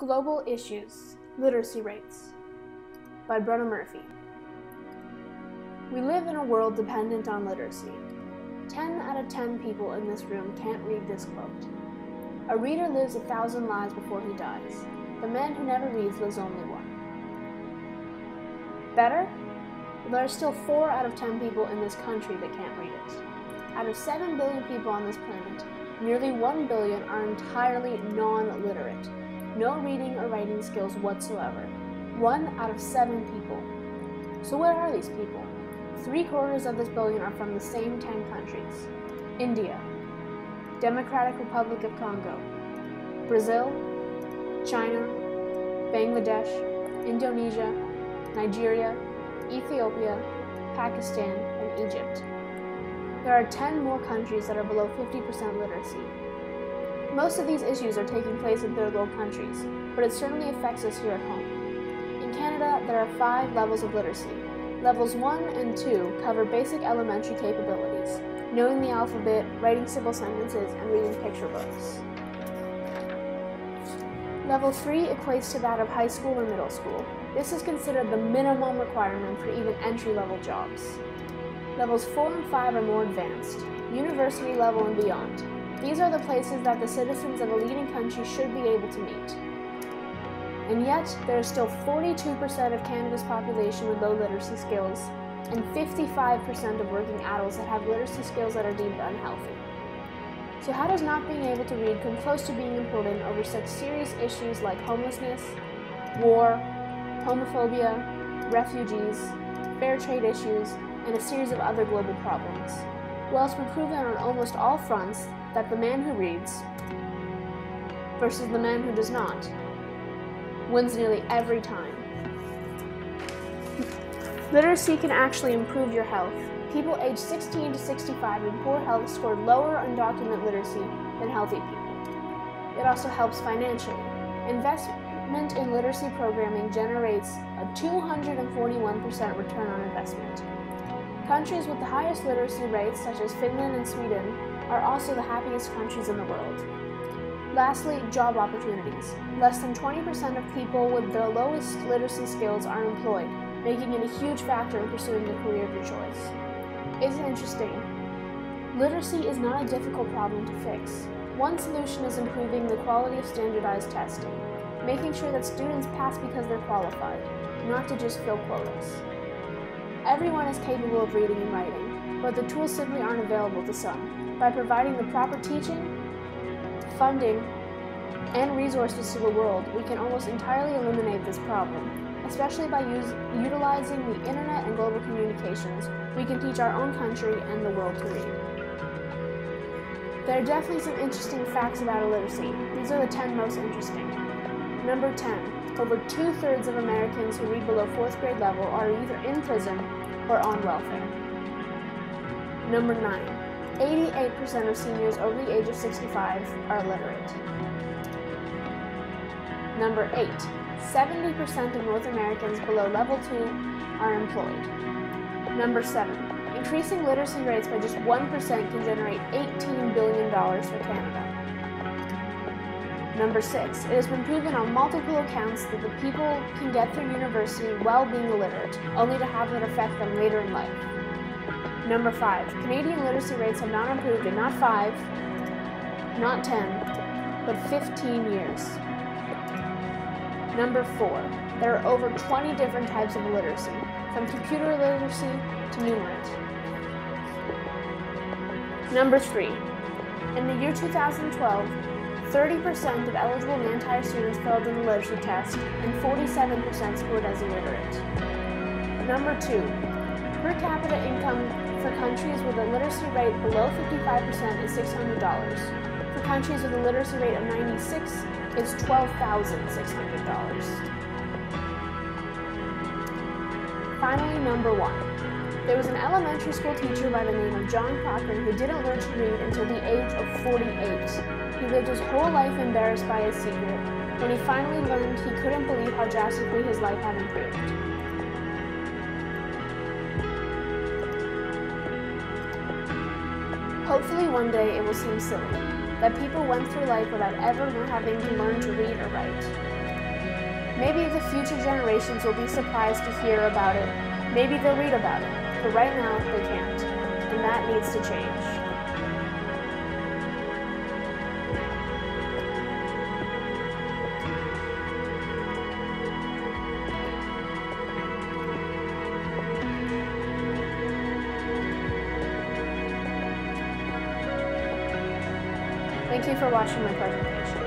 Global Issues, Literacy Rates by Brenna Murphy. We live in a world dependent on literacy. 10 out of 10 people in this room can't read this quote. A reader lives 1,000 lives before he dies. The man who never reads lives only one. Better? There are still 4 out of 10 people in this country that can't read it. Out of 7 billion people on this planet, nearly 1 billion are entirely non-literate. No reading or writing skills whatsoever. 1 out of 7 people. So where are these people? 3/4 of this billion are from the same 10 countries. India, Democratic Republic of Congo, Brazil, China, Bangladesh, Indonesia, Nigeria, Ethiopia, Pakistan, and Egypt. There are 10 more countries that are below 50% literacy. Most of these issues are taking place in third world countries, but it certainly affects us here at home. In Canada, there are 5 levels of literacy. Levels 1 and 2 cover basic elementary capabilities, knowing the alphabet, writing simple sentences, and reading picture books. Level 3 equates to that of high school or middle school. This is considered the minimum requirement for even entry-level jobs. Levels 4 and 5 are more advanced, university level and beyond. These are the places that the citizens of a leading country should be able to meet. And yet, there is still 42% of Canada's population with low literacy skills, and 55% of working adults that have literacy skills that are deemed unhealthy. So how does not being able to read come close to being important over such serious issues like homelessness, war, homophobia, refugees, fair trade issues, and a series of other global problems? Well, it's been proven on almost all fronts that the man who reads versus the man who does not wins nearly every time. Literacy can actually improve your health. People aged 16 to 65 in poor health scored lower on document literacy than healthy people. It also helps financially. Investment in literacy programming generates a 241% return on investment. Countries with the highest literacy rates, such as Finland and Sweden, are also the happiest countries in the world. Lastly, job opportunities. Less than 20% of people with the lowest literacy skills are employed, making it a huge factor in pursuing the career of your choice. Isn't it interesting? Literacy is not a difficult problem to fix. One solution is improving the quality of standardized testing, making sure that students pass because they're qualified, not to just fill quotas. Everyone is capable of reading and writing, but the tools simply aren't available to some. By providing the proper teaching, funding, and resources to the world, we can almost entirely eliminate this problem. Especially by utilizing the internet and global communications, we can teach our own country and the world to read. There are definitely some interesting facts about illiteracy. These are the 10 most interesting. Number 10. Over 2/3 of Americans who read below 4th grade level are either in prison or on welfare. Number 9. 88% of seniors over the age of 65 are illiterate. Number 8. 70% of North Americans below level 2 are employed. Number 7. Increasing literacy rates by just 1% can generate $18 billion for Canada. Number 6. It has been proven on multiple accounts that the people can get through university while being illiterate, only to have it affect them later in life. Number 5. Canadian literacy rates have not improved in not 5, not 10, but 15 years. Number 4. There are over 20 different types of literacy, from computer literacy to numerate. Number 3. In the year 2012, 30% of eligible Nantai students failed in the literacy test, and 47% scored as illiterate. Number 2. Per capita income for countries with a literacy rate below 55% is $600. For countries with a literacy rate of 96, it's $12,600. Finally, number 1. There was an elementary school teacher by the name of John Cochran who didn't learn to read until the age of 48. He lived his whole life embarrassed by his secret. When he finally learned, he couldn't believe how drastically his life had improved. Hopefully one day it will seem silly that people went through life without ever having to learn to read or write. Maybe the future generations will be surprised to hear about it. Maybe they'll read about it, but right now they can't, and that needs to change. Thank you for watching my presentation.